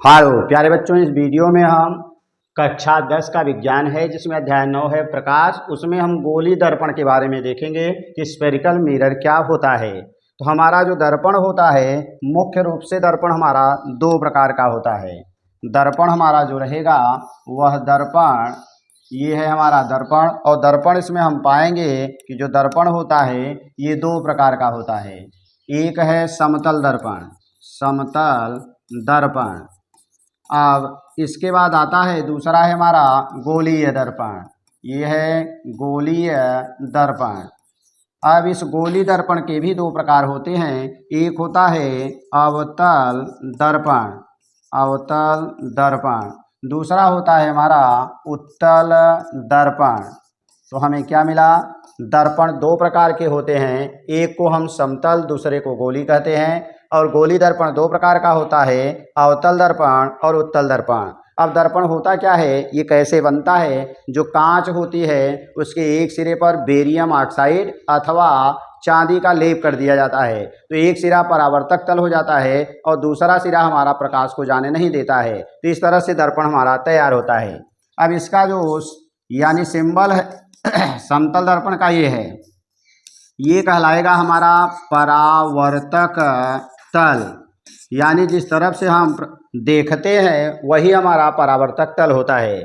हालो प्यारे बच्चों, इस वीडियो में हम कक्षा 10 का विज्ञान है जिसमें अध्याय 9 है प्रकाश। उसमें हम गोली दर्पण के बारे में देखेंगे कि स्फेरिकल मिरर क्या होता है। तो हमारा जो दर्पण होता है, मुख्य रूप से दर्पण हमारा दो प्रकार का होता है। दर्पण हमारा जो रहेगा वह दर्पण, ये है हमारा दर्पण। और दर्पण इसमें हम पाएंगे कि जो दर्पण होता है ये दो प्रकार का होता है। एक है समतल दर्पण, समतल दर्पण। अब इसके बाद आता है दूसरा है हमारा गोलीय दर्पण। ये है गोलीय दर्पण। अब इस गोली दर्पण के भी दो प्रकार होते हैं। एक होता है अवतल दर्पण, अवतल दर्पण। दूसरा होता है हमारा उत्तल दर्पण। तो हमें क्या मिला? दर्पण दो प्रकार के होते हैं, एक को हम समतल, दूसरे को गोली कहते हैं। और गोली दर्पण दो प्रकार का होता है, अवतल दर्पण और उत्तल दर्पण। अब दर्पण होता क्या है, ये कैसे बनता है? जो कांच होती है उसके एक सिरे पर बेरियम ऑक्साइड अथवा चांदी का लेप कर दिया जाता है, तो एक सिरा परावर्तक तल हो जाता है और दूसरा सिरा हमारा प्रकाश को जाने नहीं देता है। तो इस तरह से दर्पण हमारा तैयार होता है। अब इसका जो यानी सिंबल है समतल दर्पण का ये है, ये कहलाएगा हमारा परावर्तक तल। यानी जिस तरफ से हम देखते हैं वही हमारा परावर्तक तल होता है।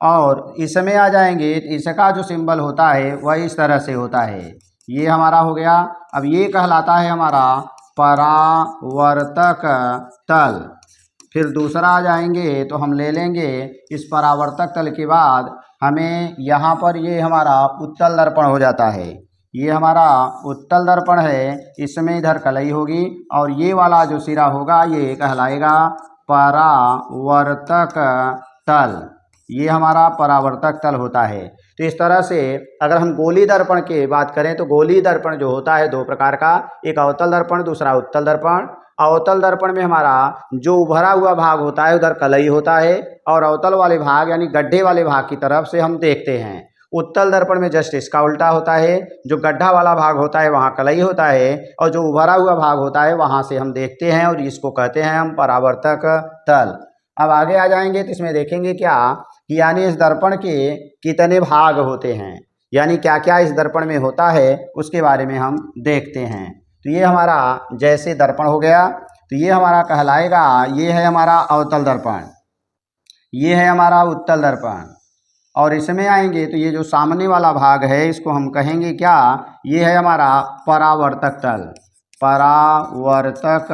और इसमें आ जाएंगे तो इसका जो सिंबल होता है वह इस तरह से होता है। ये हमारा हो गया। अब ये कहलाता है हमारा परावर्तक तल। फिर दूसरा आ जाएंगे तो हम ले लेंगे इस परावर्तक तल के बाद हमें यहाँ पर ये हमारा उत्तल दर्पण हो जाता है। ये हमारा उत्तल दर्पण है, इसमें इधर कलई होगी और ये वाला जो सिरा होगा ये कहलाएगा परावर्तक तल। ये हमारा परावर्तक तल होता है। तो इस तरह से अगर हम गोली दर्पण की बात करें तो गोली दर्पण जो होता है दो प्रकार का, एक अवतल दर्पण, दूसरा उत्तल दर्पण। अवतल दर्पण में हमारा जो उभरा हुआ भाग होता है उधर कलई होता है और अवतल वाले भाग यानी गड्ढे वाले भाग की तरफ से हम देखते हैं। उत्तल दर्पण में जस्ट इसका उल्टा होता है, जो गड्ढा वाला भाग होता है वहाँ कलई होता है और जो उभरा हुआ भाग होता है वहाँ से हम देखते हैं और इसको कहते हैं हम परावर्तक तल। अब आगे आ जाएंगे तो इसमें देखेंगे क्या कि यानी इस दर्पण के कितने भाग होते हैं, यानी क्या क्या इस दर्पण में होता है उसके बारे में हम देखते हैं। तो ये हमारा जैसे दर्पण हो गया, तो ये हमारा कहलाएगा, ये है हमारा अवतल दर्पण, ये है हमारा उत्तल दर्पण। और इसमें आएंगे तो ये जो सामने वाला भाग है इसको हम कहेंगे क्या, ये है हमारा परावर्तक तल, परावर्तक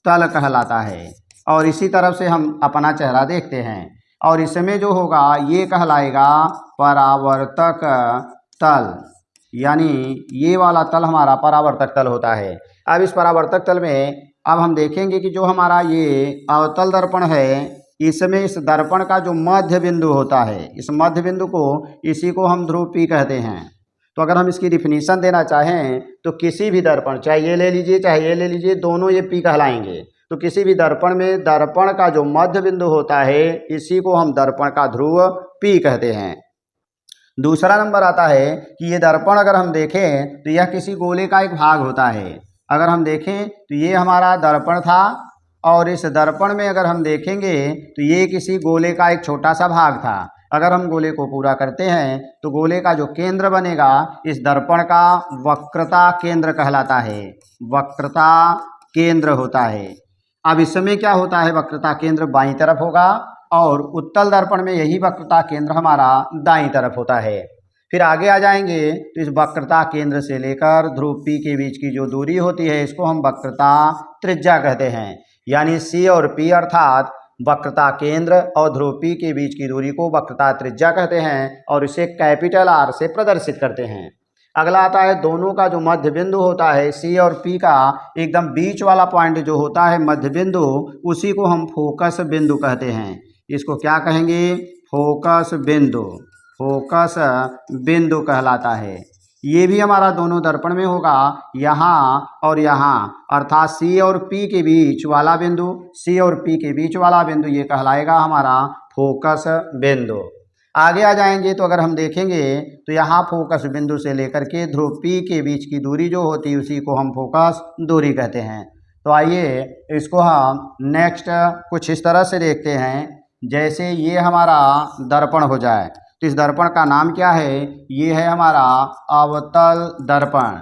तल कहलाता है। और इसी तरफ से हम अपना चेहरा देखते हैं और इसमें जो होगा ये कहलाएगा परावर्तक तल, यानी ये वाला तल हमारा परावर्तक तल होता है। अब इस परावर्तक तल में अब हम देखेंगे कि जो हमारा ये अवतल दर्पण है इसमें इस दर्पण का जो मध्य बिंदु होता है, इस मध्य बिंदु को इसी को हम ध्रुव P कहते हैं। तो अगर हम इसकी डिफिनीशन देना चाहें तो किसी भी दर्पण, चाहे ये ले लीजिए चाहे ये ले लीजिए, दोनों ये P कहलाएंगे। तो किसी भी दर्पण में दर्पण का जो मध्य बिंदु होता है इसी को हम दर्पण का ध्रुव P कहते हैं। दूसरा नंबर आता है कि ये दर्पण अगर हम देखें तो यह किसी गोले का एक भाग होता है। अगर हम देखें तो ये हमारा दर्पण था और इस दर्पण में अगर हम देखेंगे तो ये किसी गोले का एक छोटा सा भाग था। अगर हम गोले को पूरा करते हैं तो गोले का जो केंद्र बनेगा इस दर्पण का वक्रता केंद्र कहलाता है, वक्रता केंद्र होता है। अब इसमें क्या होता है, वक्रता केंद्र बाईं तरफ होगा और उत्तल दर्पण में यही वक्रता केंद्र हमारा दाईं तरफ होता है। फिर आगे आ जाएंगे तो इस वक्रता केंद्र से लेकर ध्रुव P के बीच की जो दूरी होती है इसको हम वक्रता त्रिज्या कहते हैं। यानी C और P अर्थात वक्रता केंद्र और ध्रुव P के बीच की दूरी को वक्रता त्रिज्या कहते हैं और इसे कैपिटल R से प्रदर्शित करते हैं। अगला आता है दोनों का जो मध्य बिंदु होता है C और P का एकदम बीच वाला पॉइंट जो होता है मध्य बिंदु, उसी को हम फोकस बिंदु कहते हैं। इसको क्या कहेंगे, फोकस बिंदु, फोकस बिंदु कहलाता है। ये भी हमारा दोनों दर्पण में होगा, यहाँ और यहाँ, अर्थात C और P के बीच वाला बिंदु, C और P के बीच वाला बिंदु ये कहलाएगा हमारा फोकस बिंदु। आगे आ जाएंगे तो अगर हम देखेंगे तो यहाँ फोकस बिंदु से लेकर के ध्रुव P के बीच की दूरी जो होती है उसी को हम फोकस दूरी कहते हैं। तो आइए इसको हम नेक्स्ट कुछ इस तरह से देखते हैं, जैसे ये हमारा दर्पण हो जाए तो इस दर्पण का नाम क्या है, ये है हमारा अवतल दर्पण।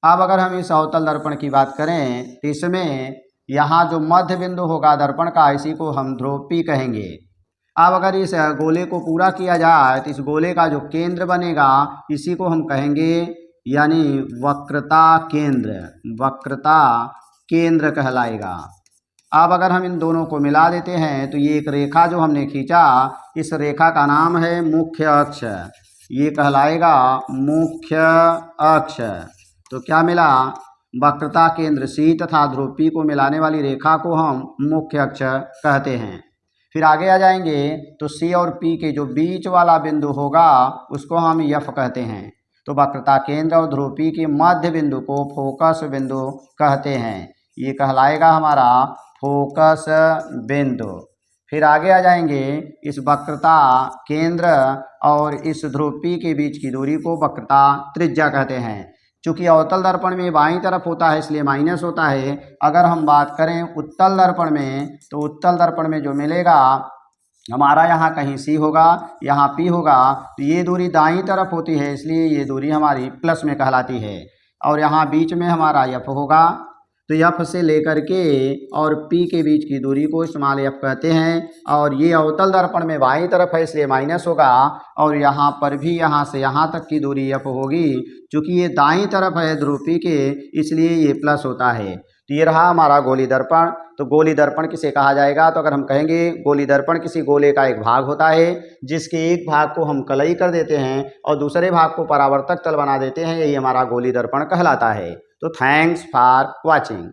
अब अगर हम इस अवतल दर्पण की बात करें तो इसमें यहाँ जो मध्य बिंदु होगा दर्पण का, इसी को हम ध्रुव P कहेंगे। अब अगर इस गोले को पूरा किया जाए तो इस गोले का जो केंद्र बनेगा इसी को हम कहेंगे यानी वक्रता केंद्र, वक्रता केंद्र कहलाएगा। अब अगर हम इन दोनों को मिला देते हैं तो ये एक रेखा जो हमने खींचा, इस रेखा का नाम है मुख्य अक्ष, ये कहलाएगा मुख्य अक्ष। तो क्या मिला, वक्रता केंद्र C तथा ध्रुव P को मिलाने वाली रेखा को हम मुख्य अक्ष कहते हैं। फिर आगे आ जाएंगे तो C और P के जो बीच वाला बिंदु होगा उसको हम F कहते हैं। तो वक्रता केंद्र और ध्रुव P के मध्य बिंदु को फोकस बिंदु कहते हैं, ये कहलाएगा हमारा फोकस बिंदु। फिर आगे आ जाएंगे, इस वक्रता केंद्र और इस ध्रुव P के बीच की दूरी को वक्रता त्रिज्या कहते हैं। चूँकि अवतल दर्पण में बाईं तरफ होता है इसलिए माइनस होता है। अगर हम बात करें उत्तल दर्पण में तो उत्तल दर्पण में जो मिलेगा हमारा यहाँ कहीं C होगा, यहाँ P होगा, तो ये दूरी दाईं तरफ होती है इसलिए ये दूरी हमारी प्लस में कहलाती है। और यहाँ बीच में हमारा F होगा, तो F से लेकर के और P के बीच की दूरी को स्मॉल f कहते हैं। और ये अवतल दर्पण में बाईं तरफ है इसलिए माइनस होगा, और यहाँ पर भी यहाँ से यहाँ तक की दूरी f होगी। चूँकि ये दाईं तरफ है ध्रुव P के इसलिए ये प्लस होता है। तो ये रहा हमारा गोली दर्पण। तो गोली दर्पण किसे कहा जाएगा, तो अगर हम कहेंगे गोली दर्पण किसी गोले का एक भाग होता है जिसके एक भाग को हम कलई कर देते हैं और दूसरे भाग को परावर्तक तल बना देते हैं, यही हमारा गोली दर्पण कहलाता है। तो थैंक्स फॉर वॉचिंग।